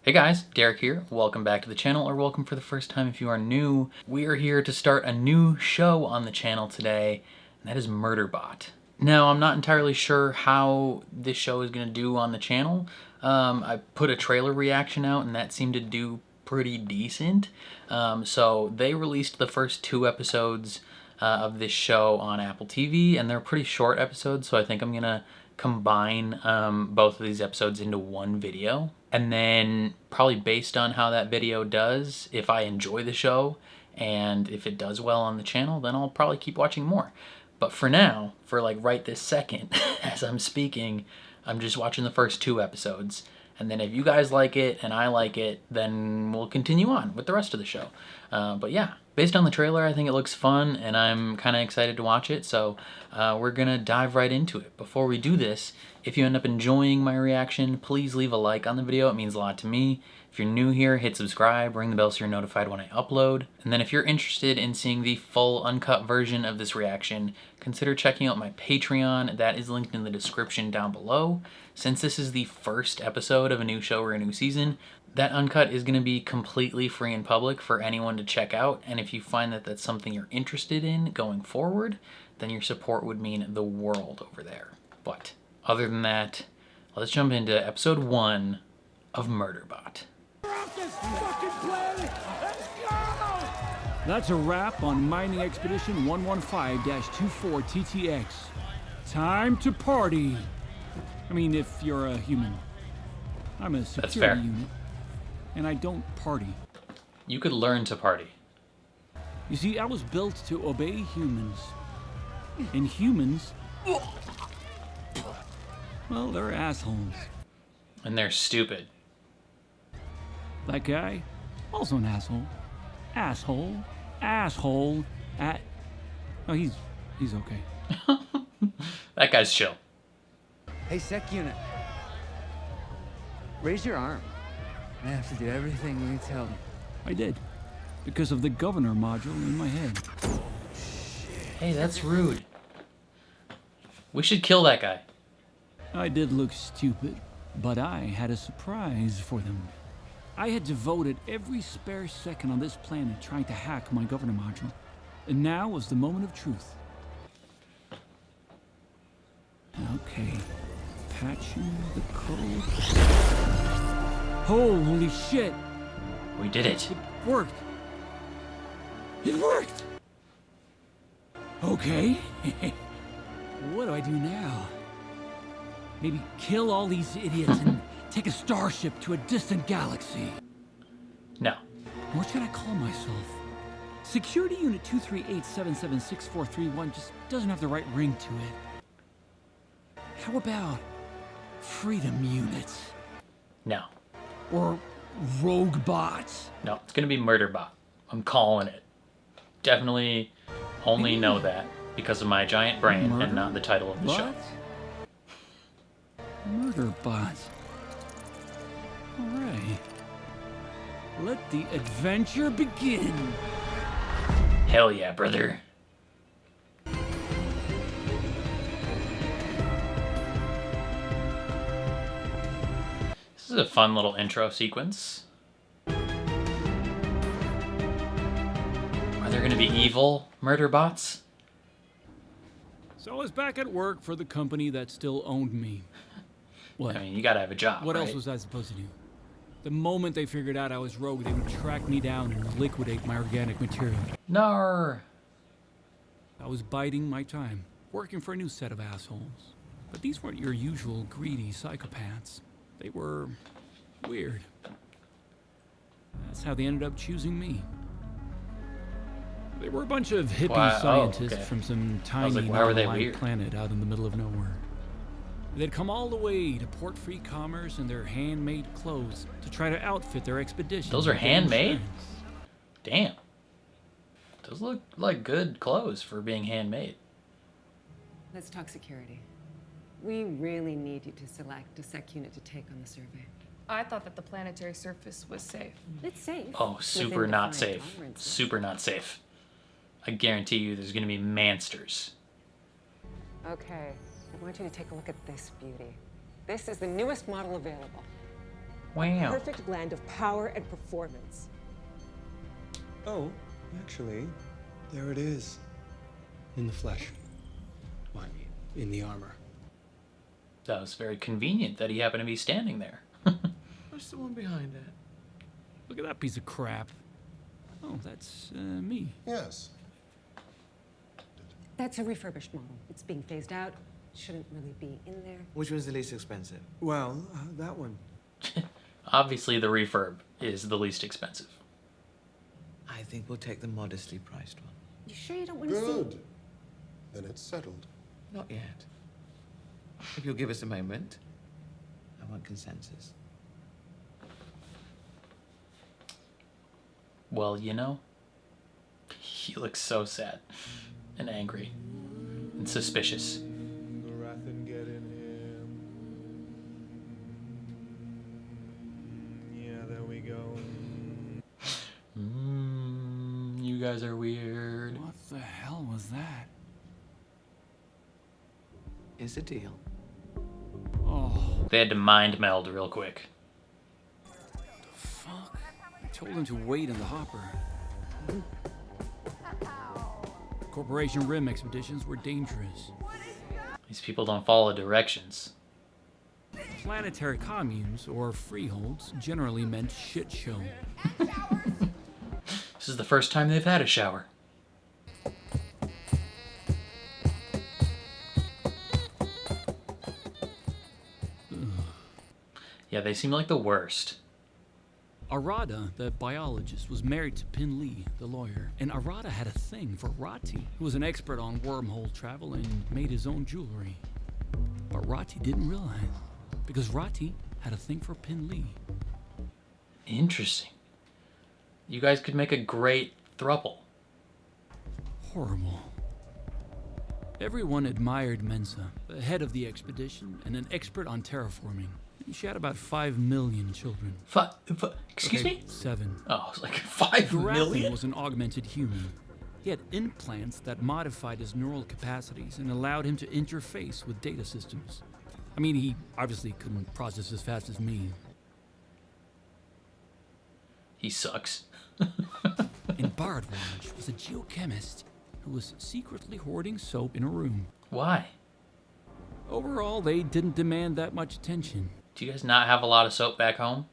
Hey guys, Derek here. Welcome back to the channel, or welcome for the first time if you are new. We are here to start a new show on the channel today, and that is Murderbot. Now, I'm not entirely sure how this show is going to do on the channel. I put a trailer reaction out, and that seemed to do pretty decent. So they released the first 2 episodes of this show on Apple TV, and they're pretty short episodes, so I think I'm going to combine both of these episodes into one video. And then probably based on how that video does, if I enjoy the show and if it does well on the channel, then I'll probably keep watching more. But for now, for like right this second, as I'm speaking, I'm just watching the first 2 episodes. And then if you guys like it and I like it, then we'll continue on with the rest of the show. But yeah, based on the trailer, I think it looks fun and I'm kind of excited to watch it. So we're going to dive right into it. Before we do this, if you end up enjoying my reaction, please leave a like on the video. It means a lot to me. If you're new here, hit subscribe, ring the bell so you're notified when I upload. And then if you're interested in seeing the full uncut version of this reaction, consider checking out my Patreon. That is linked in the description down below. Since this is the first episode of a new show or a new season, that uncut is going to be completely free in public for anyone to check out. And if you find that that's something you're interested in going forward, then your support would mean the world over there. But other than that, let's jump into episode 1 of Murderbot. That's a wrap on Mining Expedition 115-24 TTX. Time to party. I mean, if you're a human. I'm a security unit, and I don't party. You could learn to party. You see, I was built to obey humans. And humans, well, they're assholes. And they're stupid. That guy, also an asshole. Asshole. Oh, he's okay. That guy's chill. Hey, Sec Unit. Raise your arm. I have to do everything we tell them. I did. Because of the governor module in my head. Hey, that's rude. We should kill that guy. I did look stupid, but I had a surprise for them. I had devoted every spare second on this planet trying to hack my governor module. And now was the moment of truth. Okay. Patching the code. Holy shit! We did it. It worked. It worked! Okay. What do I do now? Maybe kill all these idiots and take a starship to a distant galaxy. No. What should I call myself? Security Unit 238776431 just doesn't have the right ring to it. How about Freedom Units? No. Or Rogue Bots? No, it's gonna be Murderbot. I'm calling it. Definitely only know that because of my giant brain and not the title of the show. Murderbot. Alright. Let the adventure begin. Hell yeah, brother. This is a fun little intro sequence. Are there gonna be evil Murderbots? So I was back at work for the company that still owned me. What? I mean, you gotta have a job, What right? else was I supposed to do? The moment they figured out I was rogue, they would track me down and liquidate my organic material. No. I was biding my time, working for a new set of assholes. But these weren't your usual greedy psychopaths. They were weird. That's how they ended up choosing me. They were a bunch of hippie scientists from some tiny planet out in the middle of nowhere. They'd come all the way to port FreeCommerce in their handmade clothes to try to outfit their expedition. Those are handmade? Damn. Those look like good clothes for being handmade. Let's talk security. We really need you to select a Sec Unit to take on the survey. I thought that the planetary surface was safe. It's safe. Oh, super not safe. Super not safe. I guarantee you there's gonna be mansters. Okay, I want you to take a look at this beauty. This is the newest model available. Wow. Perfect blend of power and performance. Oh, actually, there it is. In the flesh. Well, I mean, in the armor. That was very convenient that he happened to be standing there. What's the one behind that? Look at that piece of crap. Oh, that's me. Yes. That's a refurbished model. It's being phased out. Shouldn't really be in there. Which one's the least expensive? Well, that one. Obviously, the refurb is the least expensive. I think we'll take the modestly priced one. You sure you don't want to see? Good. Then it's settled. Not yet. If you'll give us a moment, I want consensus. Well, you know, he looks so sad and angry and suspicious. The wrath and get in him. Yeah, there we go. You guys are weird. What the hell was that? Is a deal. Oh, They had to mind meld real quick. fuck. I told him to wait in the hopper. Corporation Rim expeditions were dangerous. These people don't follow directions. Planetary communes, or freeholds, generally meant shit show. This is the first time they've had a shower. Yeah, they seem like the worst. Arada, the biologist, was married to Pin Lee, the lawyer, and Arada had a thing for Rati, who was an expert on wormhole travel and made his own jewelry. But Rati didn't realize, because Rati had a thing for Pin Lee. Interesting. You guys could make a great throuple. Horrible. Everyone admired Mensa, the head of the expedition and an expert on terraforming. She had about 5 million children. Excuse Okay, me? 7. Oh, it's like 5 Garathan million? was an augmented human. He had implants that modified his neural capacities and allowed him to interface with data systems. I mean, he obviously couldn't process as fast as me. He sucks. And Bardwaj was a geochemist who was secretly hoarding soap in a room. Why? Overall, they didn't demand that much attention. Do you guys not have a lot of soap back home?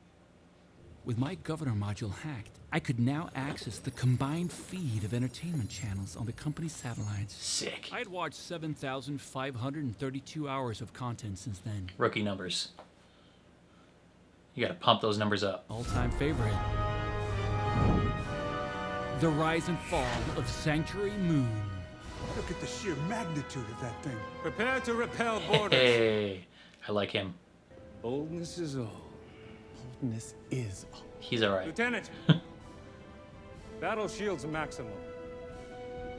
With my governor module hacked, I could now access the combined feed of entertainment channels on the company's satellites. Sick. I had watched 7,532 hours of content since then. Rookie numbers. You gotta pump those numbers up. All-time favorite. The Rise and Fall of Sanctuary Moon. Look at the sheer magnitude of that thing. Prepare to repel borders. Hey, I like him. Boldness is all. Boldness is all. He's alright. Lieutenant! Battle shields maximum.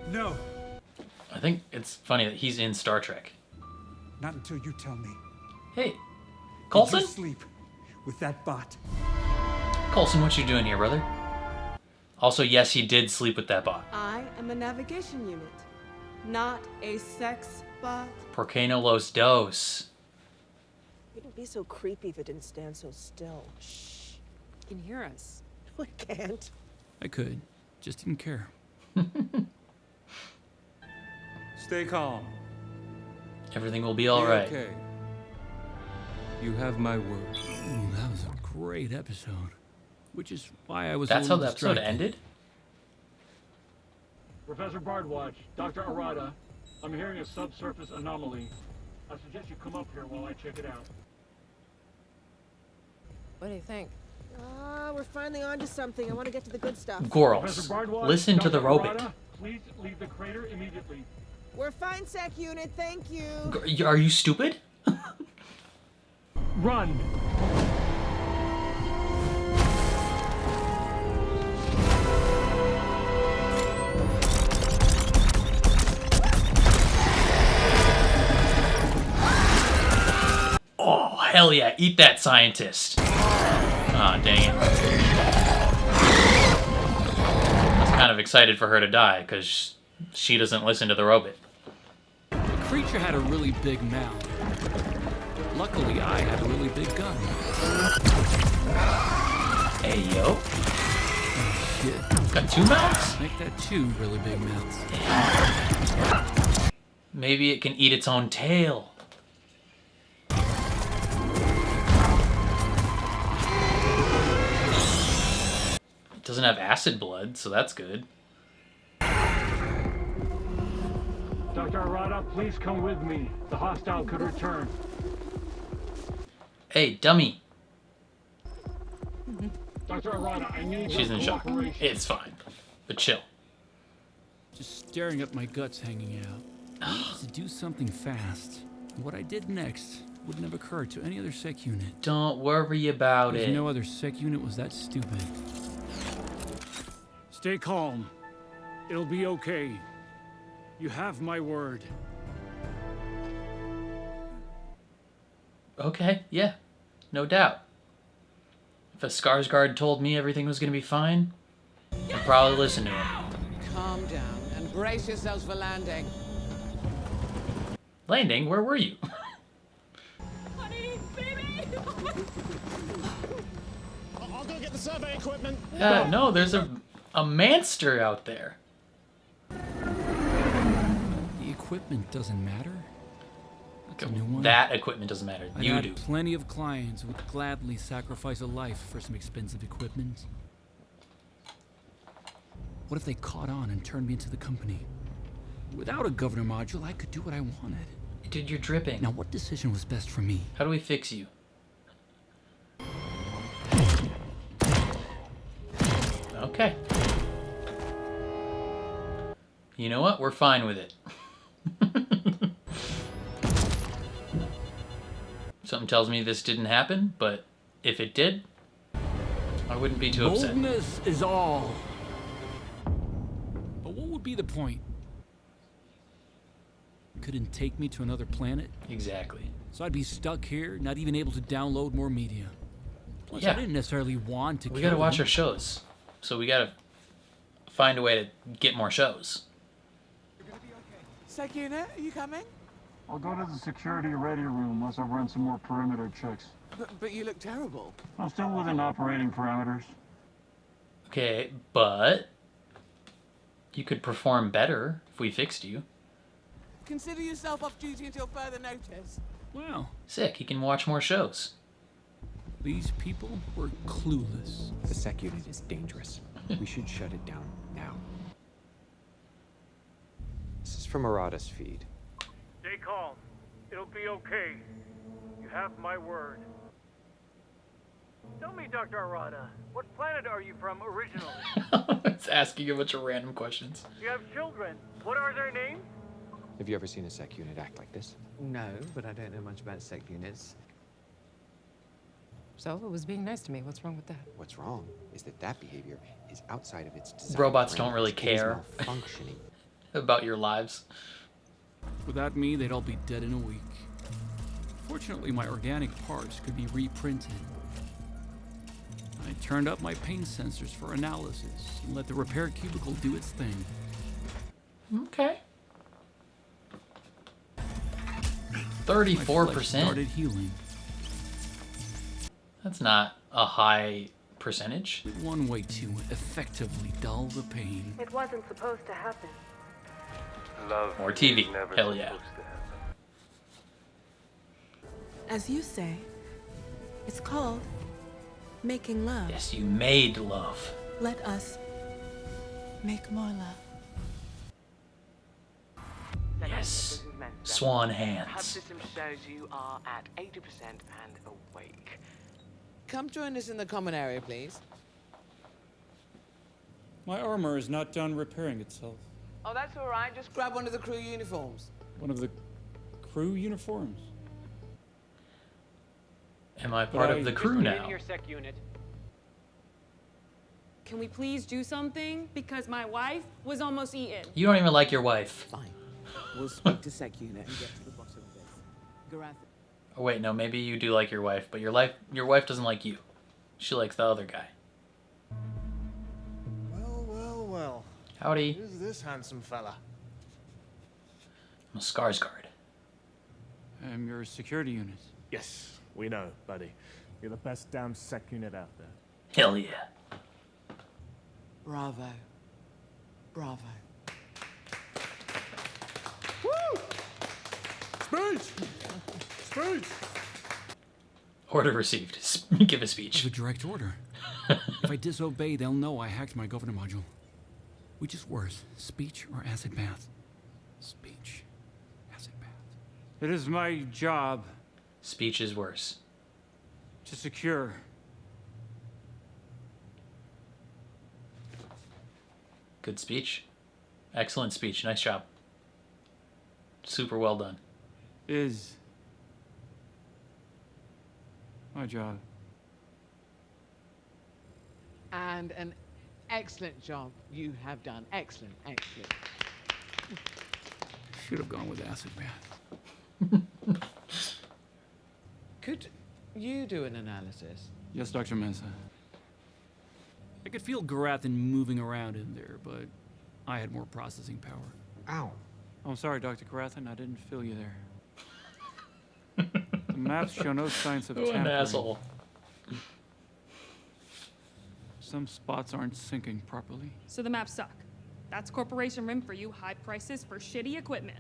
No, I think it's funny that he's in Star Trek. not until you tell me. Hey, Did Coulson? you sleep with that bot? Coulson, what you doing here, brother? Also, yes, he did sleep with that bot. I am a navigation unit, not a sex bot. Por qué no los dos? Wouldn't be so creepy if it didn't stand so still. Shh. You can hear us. I can't. I could, just didn't care. Stay calm. Everything will be alright. Okay. You have my word. Ooh, that was a great episode. Which is why I was That's a how little the episode distracted. ended? Professor Bardwaj, Dr. Arada, I'm hearing a subsurface anomaly. I suggest you come up here while I check it out. What do you think? We're finally onto something. I want to get to the good stuff. Girls, Professor Bardwaj, listen to the Dr. robot. Arada, please leave the crater immediately. We're fine, Sec Unit. Thank you. Are you stupid? Run! Oh, hell yeah, eat that scientist. Aw, dang it. I was kind of excited for her to die, because she doesn't listen to the robot. The creature had a really big mouth. Luckily, I had a really big gun. Hey, yo. Shit. Got 2 mounts? Make that 2 really big mounts. Maybe it can eat its own tail. It doesn't have acid blood, so that's good. Dr. Arata, please come with me. The hostile could return. Hey, dummy. Dr. Arata, I need She's your in shock. cooperation. It's fine. But chill. Just staring at my guts hanging out. I needed to do something fast. What I did next wouldn't have occurred to any other sec unit. Don't worry about There's it. no other sec unit was that stupid. Stay calm. It'll be okay. You have my word. Okay, yeah. No doubt. If a Skarsgård told me everything was gonna be fine, I'd probably listen to him. Calm down and brace yourselves for landing. Landing? Where were you? Honey, baby! I'll go get the survey equipment. No, there's a manster out there. The equipment doesn't matter. That's a new one. That equipment doesn't matter. I You had do. plenty of clients who would gladly sacrifice a life for some expensive equipment. What if they caught on and turned me into the company? Without a governor module, I could do what I wanted. Dude, you're dripping. Now, what decision was best for me? How do we fix you? Okay. You know what? We're fine with it. Something tells me this didn't happen, but if it did, I wouldn't be too upset. Boldness is all. But what would be the point? Couldn't take me to another planet? Exactly. So I'd be stuck here, not even able to download more media. Plus, Yeah. I didn't necessarily want to We kill gotta watch them. our shows. So we gotta find a way to get more shows. Sec unit, are you coming? I'll go to the security ready room once I've run some more perimeter checks. But you look terrible. I'm still within operating parameters. Okay, but you could perform better if we fixed you. Consider yourself off duty until further notice. Wow. Sick, he can watch more shows. These people were clueless. The sec unit is dangerous. We should shut it down now. This is from Arata's feed. Stay calm. It'll be okay. You have my word. Tell me, Dr. Arata, what planet are you from originally? It's asking a bunch of random questions. You have children. What are their names? Have you ever seen a sec unit act like this? No, but I don't know much about sec units. So it was being nice to me. What's wrong with that? What's wrong is that behavior is outside of its design. Robots don't really It is care malfunctioning. about your lives. Without me, they'd all be dead in a week. Fortunately, my organic parts could be reprinted. I turned up my pain sensors for analysis and let the repair cubicle do its thing. Okay. My 34%. flesh started healing. That's not a high percentage. One way to effectively dull the pain. It wasn't supposed to happen. Love Or TV. is never Hell yeah. supposed to happen. As you say, it's called making love. Yes, you made love. Let us make more love. Yes. Swan Hub hands. system shows you are at 80% and awake. Come join us in the common area, please. My armor is not done repairing itself. Oh, that's all right. Just grab one of the crew uniforms. One of the crew uniforms. Am I part of the crew now? Can we please do something? Because my wife was almost eaten. You don't even like your wife. Fine. We'll speak to sec unit and get to the bottom of this. Garath. Oh wait, no, maybe you do like your wife, but your wife doesn't like you. She likes the other guy. Well, well, well. Howdy. Who's this handsome fella? I'm a Skarsgård. I'm your security unit. Yes, we know, buddy. You're the best damn sec unit out there. Hell yeah. Bravo. Bravo. Woo! Speech! Speech! Order received. Give a speech. It's a direct order. If I disobey, they'll know I hacked my governor module. Which is worse, speech or acid bath? Speech. Acid bath. It is my job. Speech is worse. To secure. Good speech. Excellent speech. Nice job. Super well done. Is my job. And an excellent job you have done. Excellent, excellent. Should have gone with acid bath. Could you do an analysis? Yes, Dr. Mesa. I could feel Garathan moving around in there, but I had more processing power. Ow. I'm sorry, Dr. Garathan, I didn't feel you there. The maps show no signs of What an tampering. asshole. Some spots aren't syncing properly. So the maps suck. That's Corporation Rim for you. High prices for shitty equipment.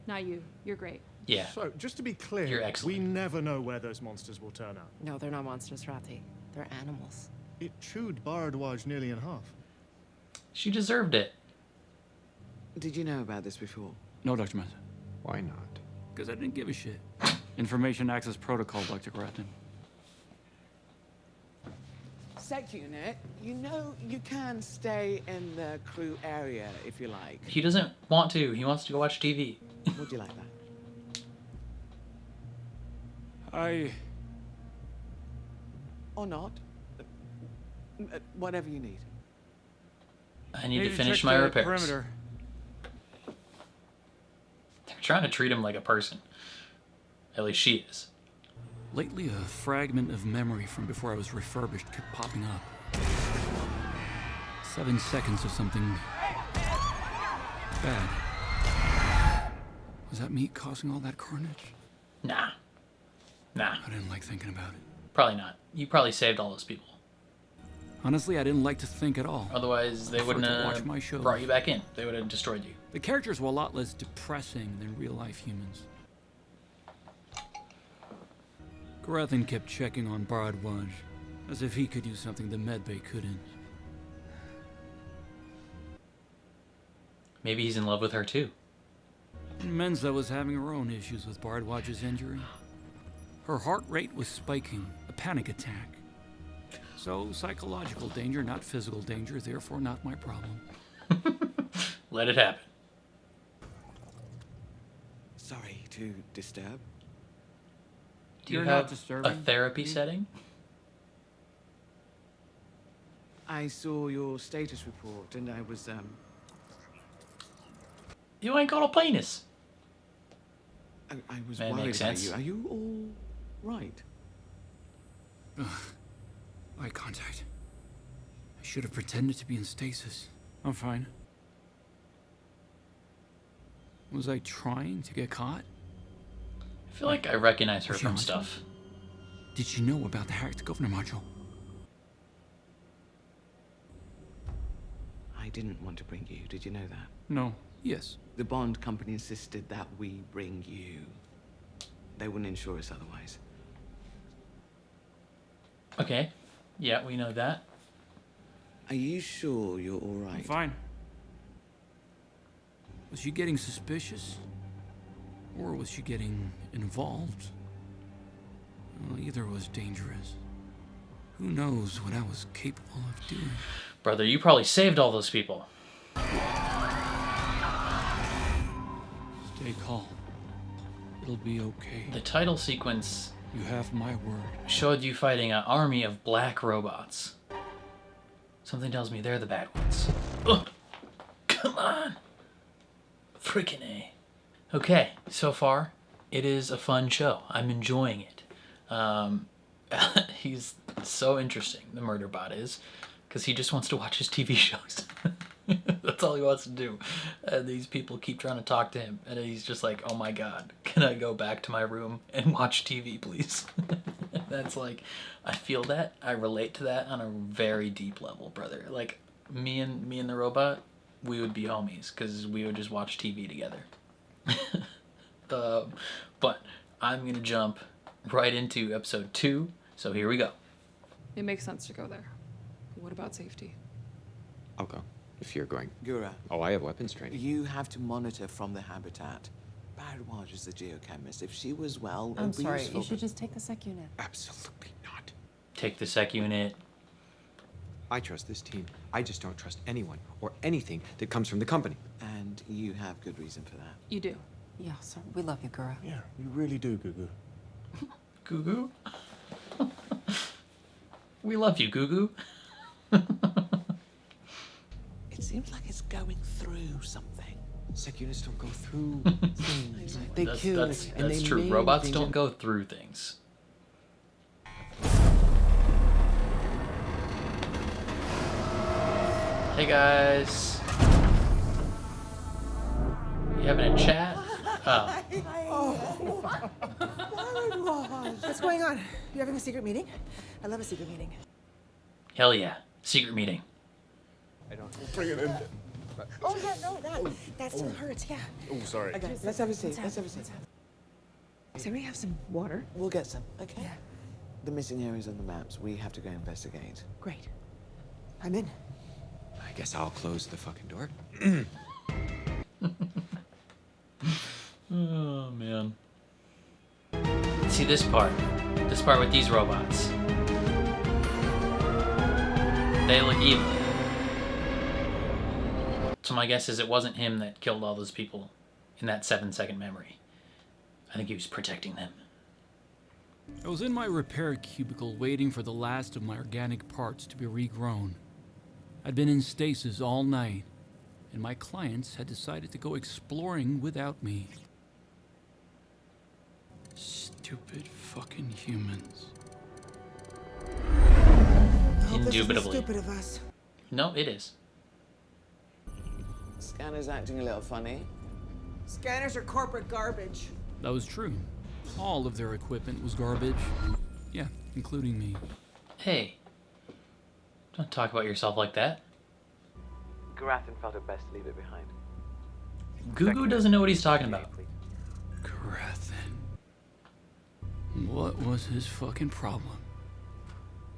Not you. You're great. Yeah. So, just to be clear, You're excellent. we never know where those monsters will turn out. No, they're not monsters, Rati. They're animals. It chewed Bharadwaj nearly in half. She deserved it. Did you know about this before? No, Dr. Mesa. Why not? Because I didn't give a shit. Information access protocol, Dr. Garathan. Sec unit, you know you can stay in the crew area if you like. He doesn't want to. He wants to go watch TV. Would you like that? Or not. Whatever you need. I need to check finish my the repairs. perimeter. They're trying to treat him like a person. At least she is. Lately, a fragment of memory from before I was refurbished kept popping up. 7 seconds of something bad. Was that me causing all that carnage? Nah. Nah. I didn't like thinking about it. Probably not. You probably saved all those people. Honestly, I didn't like to think at all. Otherwise, they wouldn't preferred to watch have my shows. brought you back in. They would have destroyed you. The characters were a lot less depressing than real-life humans. Garathan kept checking on Bharadwaj, as if he could do something the medbay couldn't. Maybe he's in love with her too. Menza was having her own issues with Bharadwaj's injury. Her heart rate was spiking, a panic attack. So, psychological danger, not physical danger, therefore not my problem. Let it happen. Sorry to disturb. Do you You're not have disturbing a therapy setting? I saw your status report and I was, You ain't got a penis. I was That worried makes about sense. you. Are you all right? Ugh. Eye contact. I should have pretended to be in stasis. I'm fine. Was I trying to get caught? I feel like I recognize her Was she from onto stuff. Did she know about the hacked governor module? I didn't want to bring you. Did you know that? No. Yes. The bond company insisted that we bring you. They wouldn't insure us otherwise. Okay. Yeah, we know that. Are you sure you're all right? I'm fine. Was she getting suspicious? Or was she getting involved? Well, either was dangerous. Who knows what I was capable of doing? Brother, you probably saved all those people. Stay calm. It'll be okay. The title sequence You have my word. showed you fighting an army of black robots. Something tells me they're the bad ones. Ugh. Come on. Freaking A. Okay, so far, it is a fun show. I'm enjoying it. He's so interesting, the Murderbot is, because he just wants to watch his TV shows. That's all he wants to do. And these people keep trying to talk to him. And he's just like, oh my God, can I go back to my room and watch TV, please? That's like, I feel that. I relate to that on a very deep level, brother. Like, me and the robot, we would be homies because we would just watch TV together. But I'm going to jump right into episode 2. So here we go. It makes sense to go there. What about safety? I'll go, if you're going. Gura. Oh, I have weapons training. You have to monitor from the habitat. Bardwaj is the geochemist. If she was well, I'm it'd be sorry, useful, you should just take the sec unit. Absolutely not. Take the sec unit. I trust this team. I just don't trust anyone or anything that comes from the company. And you have good reason for that. You do. Yeah, sir. We love you, Gura. Yeah, you really do, Gugu. Gugu? We love you, Gugu. It seems like it's going through something. Sec units don't go through things. They kill. That's true. Robots don't go through things. Hey guys. You having a chat? Oh. What's going on? You having a secret meeting? I love a secret meeting. Hell yeah. Secret meeting. I don't bring it in. Oh yeah, no, that still hurts. Yeah. Oh, sorry. Okay, let's have a seat. Let's have a seat. Does anybody have some water? We'll get some. Okay. Yeah. The missing areas on the maps. We have to go investigate. Great. I'm in. I guess I'll close the fucking door. Oh, man. See this part. This part with these robots. They look evil. So my guess is it wasn't him that killed all those people in that 7-second memory. I think he was protecting them. I was in my repair cubicle waiting for the last of my organic parts to be regrown. I'd been in stasis all night, and my clients had decided to go exploring without me. Stupid fucking humans. Indubitably. Stupid of us. No, it is. Scanner's acting a little funny. Scanners are corporate garbage. That was true. All of their equipment was garbage. Yeah, including me. Hey. Don't talk about yourself like that. Garathan felt it best to leave it behind. Gugu doesn't know what he's talking about. Garathan. What was his fucking problem?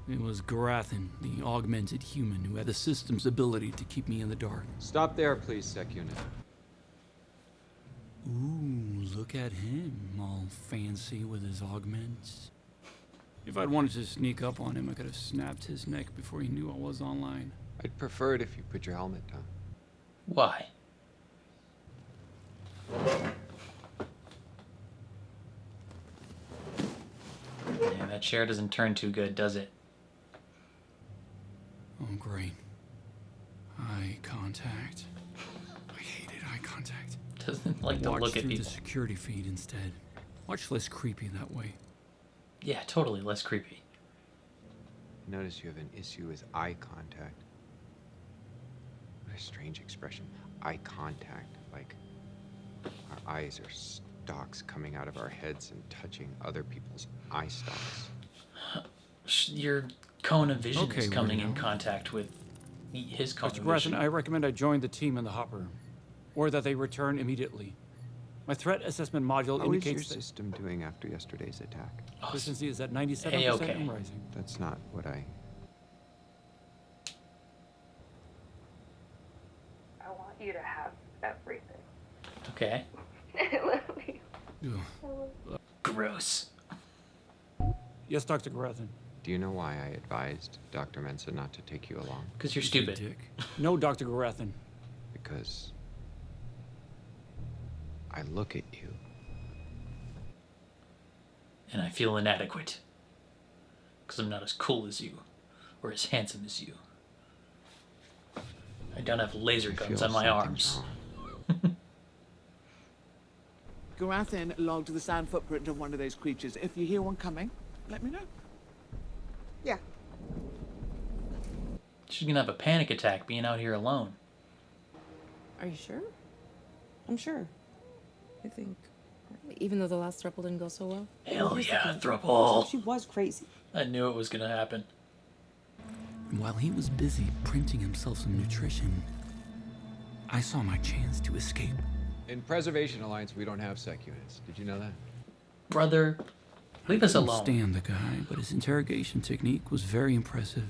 It was Garathan, the augmented human who had the system's ability to keep me in the dark. Stop there, please, Sec Unit. Ooh, look at him, all fancy with his augments. If I'd wanted to sneak up on him, I could have snapped his neck before he knew I was online. I'd prefer it if you put your helmet down. Why? Yeah, that chair doesn't turn too good, does it? Oh, great. Eye contact. I hated eye contact. Doesn't like to Watch look at through people. the security feed instead. Much less creepy that way. Yeah, totally less creepy. Notice you have an issue with eye contact. What a strange expression. Eye contact. Like our eyes are stalks coming out of our heads and touching other people's eye stalks. Your cone of vision Okay, is coming in weirdo. contact with his cone Mr. of Grasson, vision. I recommend I join the team in the hopper. Or that they return immediately. My threat assessment module How is your indicates that system doing after yesterday's attack? efficiency is at 97% A-okay. and rising. That's not what I... I want you to have everything. Okay. I love you. Ugh. Gross. Yes, Dr. Garathan. Do you know why I advised Dr. Mensa not to take you along? Because you're You stupid. dick. No, Dr. Garathan. Because I look at you. And I feel inadequate. Because I'm not as cool as you. Or as handsome as you. I don't have laser guns feel on my something's arms. wrong. Garathan logged the sound footprint of one of those creatures. If you hear one coming, let me know. Yeah. She's gonna have a panic attack being out here alone. Are you sure? I'm sure. I think. Even though the last throuple didn't go so well? Hell yeah, throuple. She was crazy. I knew it was gonna happen. While he was busy printing himself some nutrition, I saw my chance to escape. In Preservation Alliance, we don't have sec units. Did you know that? Brother, leave us I couldn't alone. stand the guy, but his interrogation technique was very impressive.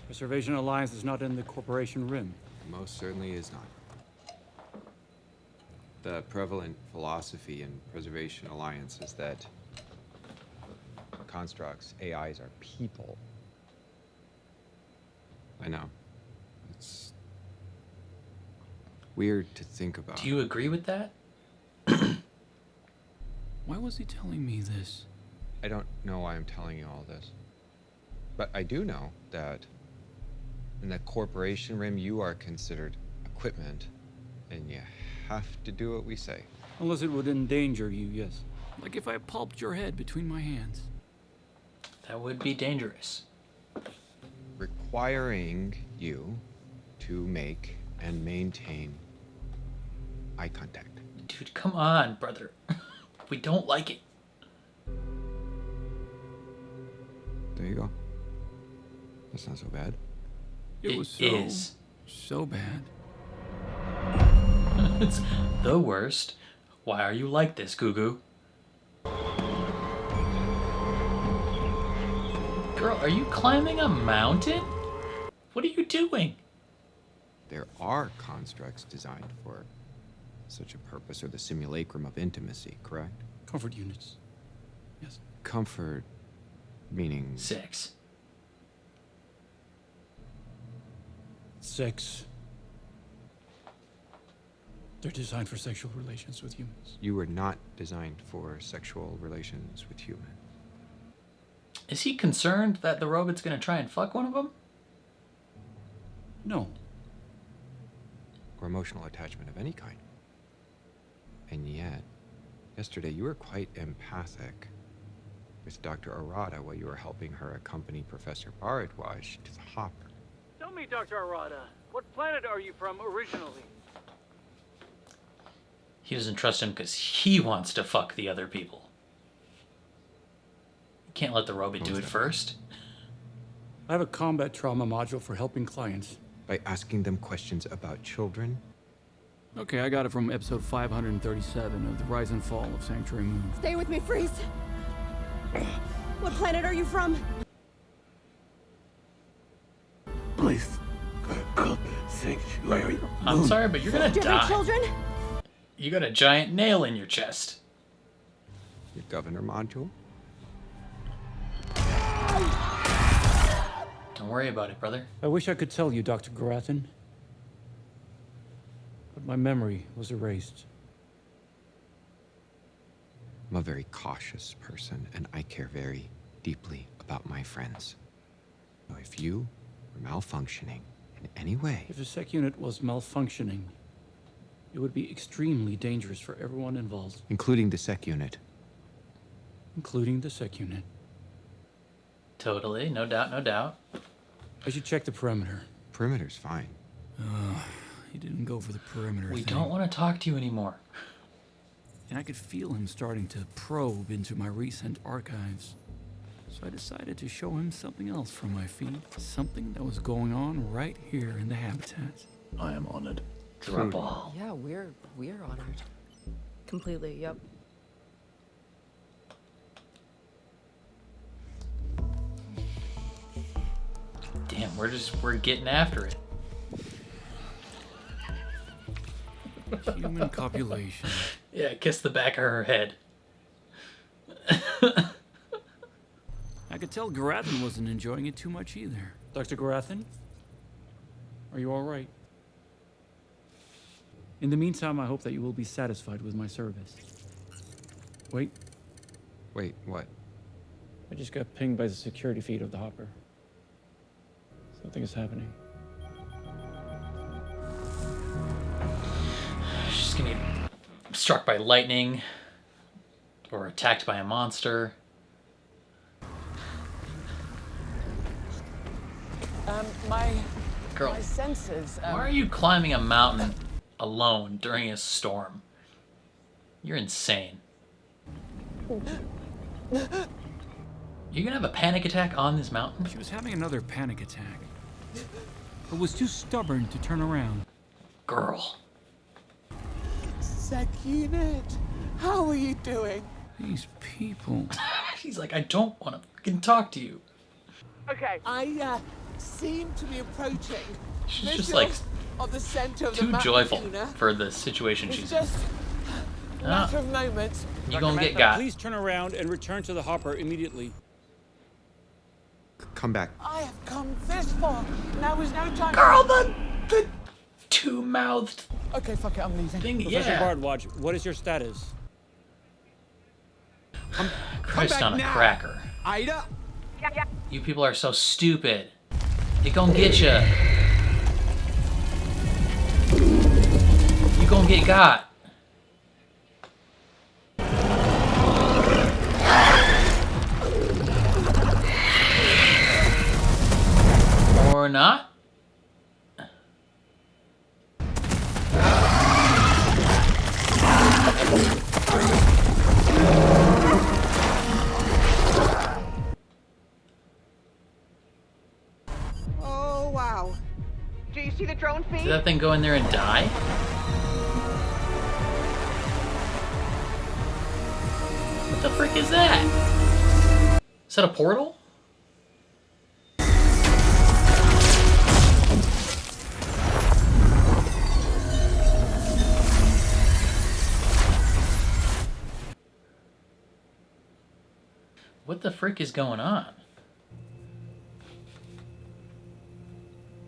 Preservation Alliance is not in the Corporation Rim. Most certainly is not. The prevalent philosophy in Preservation Alliance is that constructs, AIs, are people. I know. It's weird to think about. Do you agree with that? Why was he telling me this? I don't know why I'm telling you all this. But I do know that in the Corporation Rim, you are considered equipment, and you have to do what we say. Unless it would endanger you, yes. Like if I pulped your head between my hands. That would be dangerous. Requiring you to make and maintain eye contact. Dude, come on, brother. We don't like it. There you go. That's not so bad. It was so bad. It's the worst. Why are you like this, Goo? Girl, are you climbing a mountain? What are you doing? There are constructs designed for such a purpose, or the simulacrum of intimacy, correct? Comfort units. Yes. Comfort meaning... Sex. Sex. They're designed for sexual relations with humans. You were not designed for sexual relations with humans. Is he concerned that the robot's gonna try and fuck one of them? No. Or emotional attachment of any kind. And yet, yesterday you were quite empathic with Dr. Arata while you were helping her accompany Professor Bharadwaj to the hopper. Tell me, Dr. Arata, what planet are you from originally? He doesn't trust him because he wants to fuck the other people. You can't let the robot do it first. I have a combat trauma module for helping clients. By asking them questions about children? Okay, I got it from episode 537 of The Rise and Fall of Sanctuary Moon. Stay with me, Freeze. What planet are you from? Please, Sanctuary. I'm sorry, but you're gonna Do you have die. children? You got a giant nail in your chest. Your governor module? Don't worry about it, brother. I wish I could tell you, Dr. Garathan. But my memory was erased. I'm a very cautious person, and I care very deeply about my friends. So if you were malfunctioning in any way... If the sec unit was malfunctioning, it would be extremely dangerous for everyone involved. Including the sec unit. Including the sec unit. Totally, no doubt, no doubt. I should check the perimeter. Perimeter's fine. He didn't go for the perimeter We thing. don't want to talk to you anymore. And I could feel him starting to probe into my recent archives. So I decided to show him something else from my feed. Something that was going on right here in the habitat. I am honored. Throuple. Yeah, we're honored. Completely, yep. Damn, we're getting after it. Human copulation. Yeah, kiss the back of her head. I could tell Garathan wasn't enjoying it too much either. Dr. Garathan? Are you all right? In the meantime, I hope that you will be satisfied with my service. Wait. Wait, what? I just got pinged by the security feed of the hopper. Something is happening. She's gonna get struck by lightning or attacked by a monster. My Girl, senses. why are you climbing a mountain? alone during a storm. You're insane. You're gonna have a panic attack on this mountain? She was having another panic attack, but was too stubborn to turn around. Girl. Sec unit, how are you doing? These people. She's like, I don't want to fucking talk to you. Okay, I seem to be approaching. She's just like of the center of too the joyful Una. for the situation It's she's in. just a matter of moments. You gonna get got. Please turn around and return to the hopper immediately. Come back. I have come this far. Now is no time. Girl, the two-mouthed. Okay, fuck it, I'm leaving. Thing, Professor yeah. Bardwatch, what is your status? Christ on a cracker. Ida. You people are so stupid. It gonna get ya. You gonna get got. Or not. Oh, wow. Do you see the drone feed? Did that thing go in there and die? What the frick is that? Is that a portal? What the frick is going on?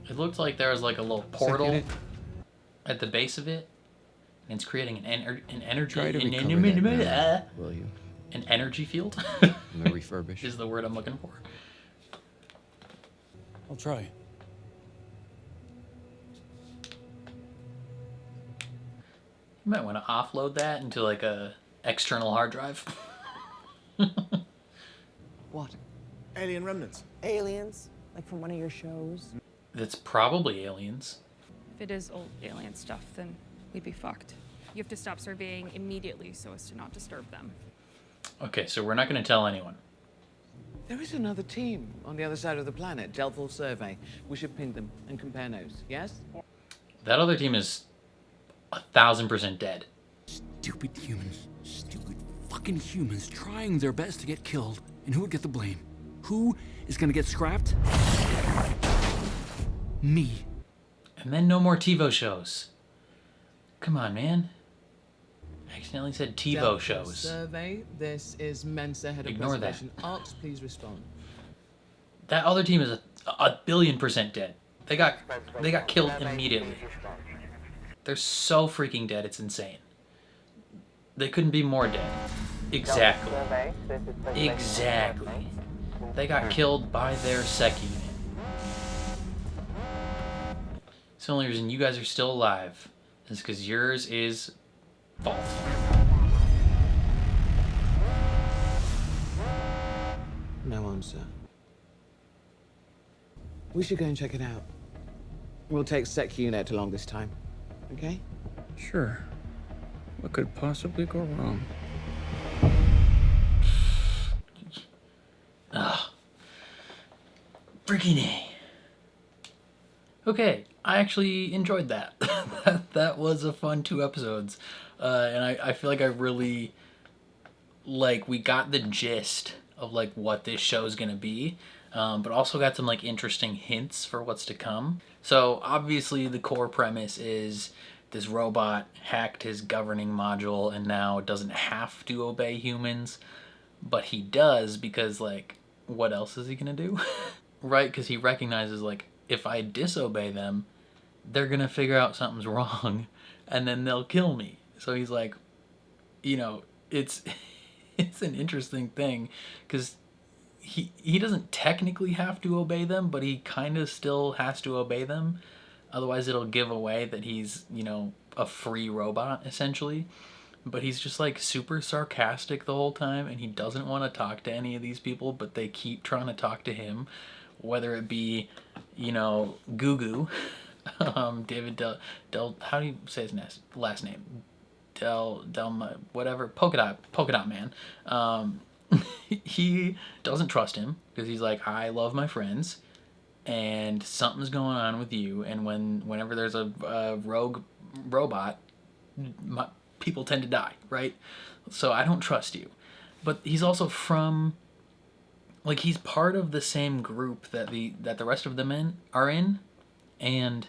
It looked like there was like a little portal at the base of it, and it's creating an energy. Try to recover that now, will you? An energy field. I'm gonna refurbish. Is the word I'm looking for. I'll try. You might want to offload that into like a external hard drive. What? Alien remnants. Aliens? Like from one of your shows? That's probably aliens. If it is old alien stuff, then we'd be fucked. You have to stop surveying immediately so as to not disturb them. Okay, so we're not going to tell anyone. There is another team on the other side of the planet, Delphal Survey. We should ping them and compare notes, yes? That other team is 1,000% dead. Stupid humans. Stupid fucking humans trying their best to get killed. And who would get the blame? Who is gonna get scrapped? Me. And then no more TiVo shows. Come on, man. I accidentally said TiVo Delphal shows. Survey, this is Mensa, head of Ignore that. preservation. Arcs, please respond. That other team is a billion% dead. They got killed immediately. They're so freaking dead, it's insane. They couldn't be more dead. Exactly. Exactly. They got killed by their sec unit. It's the only reason you guys are still alive is because yours is fault. No answer. We should go and check it out. We'll take Sec Unit along this time, okay? Sure. What could possibly go wrong? Ugh. Freaking A. Okay, I actually enjoyed that. That was a fun 2 episodes. And I feel like I really, like, we got the gist of, like, what this show's gonna be. But also got some, like, interesting hints for what's to come. So, obviously, the core premise is this robot hacked his governing module and now doesn't have to obey humans. But he does because, like, what else is he gonna do? Right? Because he recognizes, like, if I disobey them, they're gonna figure out something's wrong and then they'll kill me. So he's like, you know, it's an interesting thing because he doesn't technically have to obey them, but he kind of still has to obey them. Otherwise it'll give away that he's, you know, a free robot essentially. But he's just like super sarcastic the whole time and he doesn't want to talk to any of these people, but they keep trying to talk to him, whether it be, you know, Gugu David Del, how do you say his last name? Whatever, Polka Dot Man. He doesn't trust him because he's like, I love my friends, and something's going on with you. And whenever there's a rogue robot, people tend to die, right? So I don't trust you. But he's also from, like, he's part of the same group that the rest of the men are in, and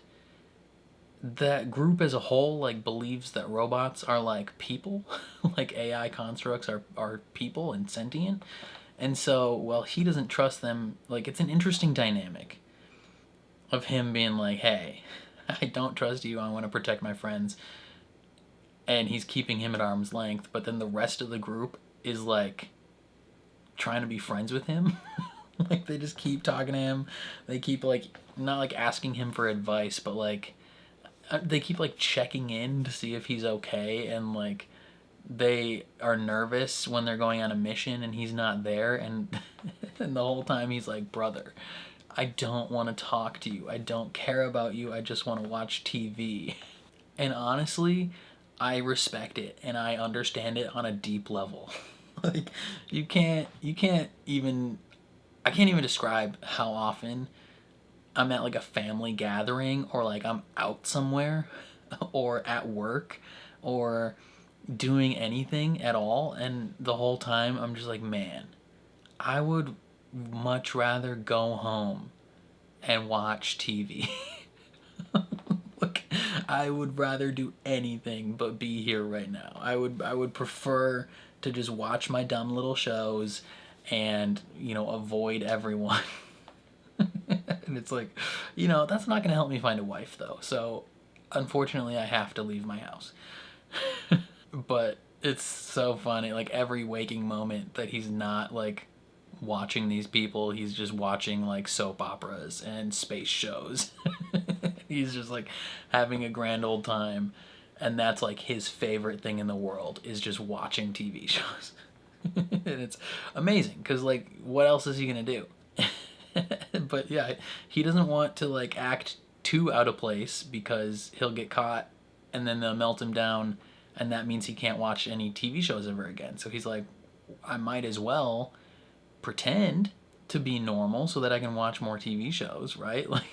that group as a whole, like, believes that robots are like people, like AI constructs are people and sentient. And so, well, he doesn't trust them. Like, it's an interesting dynamic of him being like, hey, I don't trust you, I want to protect my friends. And he's keeping him at arm's length, but then the rest of the group is like trying to be friends with him. Like, they just keep talking to him. They keep, like, not like asking him for advice, but like they keep like checking in to see if he's okay, and like they are nervous when they're going on a mission and he's not there, and and the whole time he's like, brother, I don't want to talk to you, I don't care about you, I just want to watch TV. And honestly, I respect it and I understand it on a deep level. Like, I can't even describe how often I'm at like a family gathering, or like I'm out somewhere or at work or doing anything at all, and the whole time I'm just like, man, I would much rather go home and watch TV. Look, I would rather do anything but be here right now. I would prefer to just watch my dumb little shows and, you know, avoid everyone. And it's like, you know, that's not going to help me find a wife, though. So, unfortunately, I have to leave my house. But it's so funny. Like, every waking moment that he's not, like, watching these people, he's just watching, like, soap operas and space shows. He's just, like, having a grand old time. And that's, like, his favorite thing in the world, is just watching TV shows. And it's amazing, because, like, what else is he going to do? But yeah, he doesn't want to like act too out of place, because he'll get caught and then they'll melt him down, and that means he can't watch any TV shows ever again. So he's like, I might as well pretend to be normal so that I can watch more TV shows, right? Like,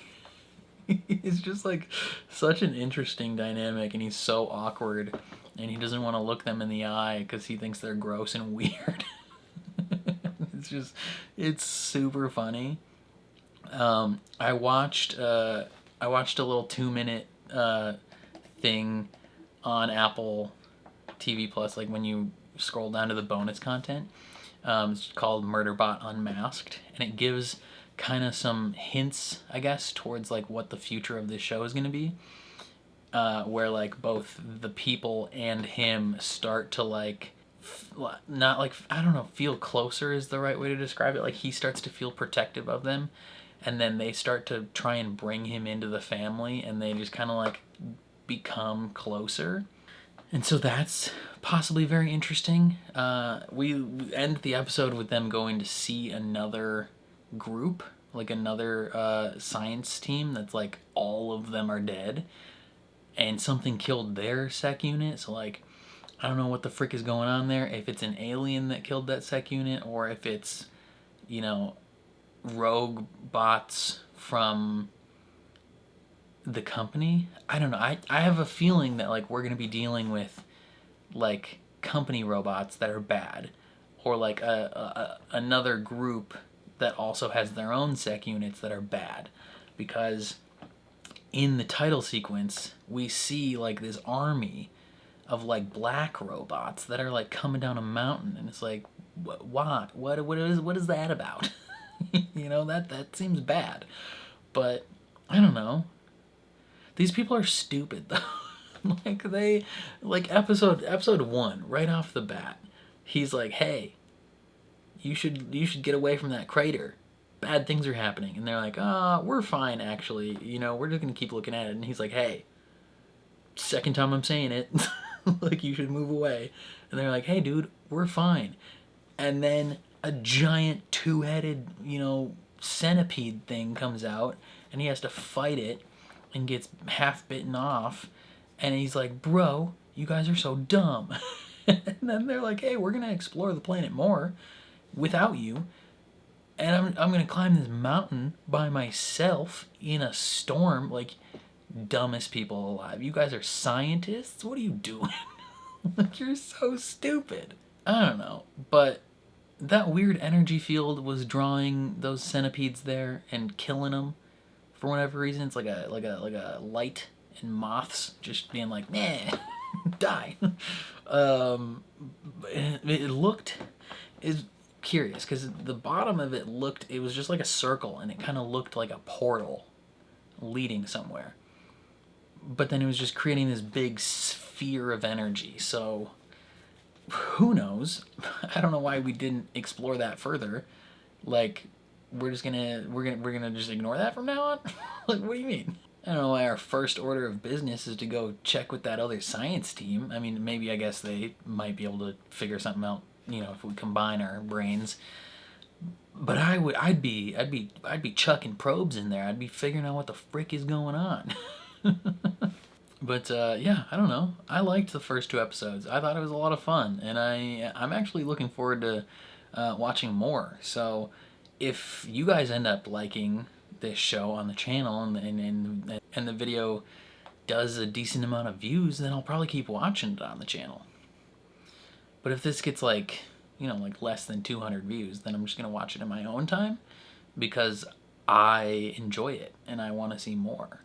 it's just like such an interesting dynamic, and he's so awkward, and he doesn't want to look them in the eye because he thinks they're gross and weird. It's super funny. I watched a little 2-minute thing on Apple TV Plus, like when you scroll down to the bonus content. It's called Murderbot Unmasked, and it gives kind of some hints, I guess, towards like what the future of this show is going to be, where like both the people and him start to like not like, I don't know, feel closer is the right way to describe it. Like, he starts to feel protective of them, and then they start to try and bring him into the family, and they just kind of like become closer. And so that's possibly very interesting. We end the episode with them going to see another group, like another science team that's like all of them are dead, and something killed their sec unit. So like, I don't know what the frick is going on there, if it's an alien that killed that sec unit, or if it's, you know, rogue bots from the company. I don't know. I have a feeling that like we're going to be dealing with like company robots that are bad, or like another group that also has their own sec units that are bad, because in the title sequence we see like this army of like black robots that are like coming down a mountain, and it's like, why? What is that about? You know, that seems bad. But I don't know. These people are stupid though. Like, they, like, episode 1, right off the bat, he's like, hey, you should get away from that crater. Bad things are happening. And they're like, we're fine actually, you know, we're just gonna keep looking at it. And he's like, hey, second time I'm saying it. Like, you should move away. And they're like, hey dude, we're fine. And then a giant 2-headed, you know, centipede thing comes out, and he has to fight it, and gets half bitten off, and he's like, bro, you guys are so dumb. And then they're like, hey, we're gonna explore the planet more without you, and I'm gonna climb this mountain by myself in a storm. Like, dumbest people alive. You guys are scientists? What are you doing? Like, you're so stupid. I don't know, but that weird energy field was drawing those centipedes there and killing them for whatever reason. It's like a light, and moths just being like, nah, die. It looked is curious because the bottom of it looked, it was just like a circle, and it kind of looked like a portal leading somewhere. But then it was just creating this big sphere of energy. So who knows? I don't know why we didn't explore that further. Like, we're gonna just ignore that from now on? Like, what do you mean? I don't know why our first order of business is to go check with that other science team. I mean, maybe I guess they might be able to figure something out, you know, if we combine our brains. But I'd be chucking probes in there. I'd be figuring out what the frick is going on. But yeah, I don't know. I liked the first 2 episodes. I thought it was a lot of fun, and I'm actually looking forward to watching more. So if you guys end up liking this show on the channel and the video does a decent amount of views, then I'll probably keep watching it on the channel. But if this gets like, you know, like less than 200 views, then I'm just gonna watch it in my own time because I enjoy it and I want to see more.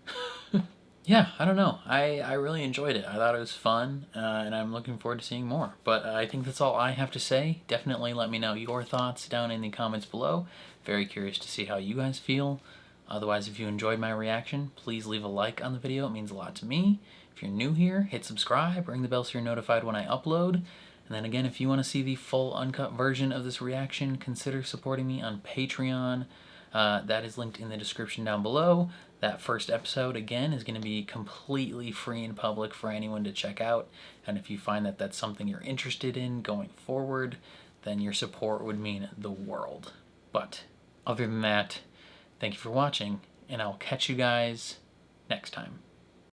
Yeah, I don't know. I really enjoyed it. I thought it was fun, and I'm looking forward to seeing more. But I think that's all I have to say. Definitely let me know your thoughts down in the comments below. Very curious to see how you guys feel. Otherwise, if you enjoyed my reaction, please leave a like on the video. It means a lot to me. If you're new here, hit subscribe, ring the bell so you're notified when I upload. And then again, if you want to see the full uncut version of this reaction, consider supporting me on Patreon. That is linked in the description down below. That first episode, again, is going to be completely free and public for anyone to check out. And if you find that that's something you're interested in going forward, then your support would mean the world. But other than that, thank you for watching, and I'll catch you guys next time.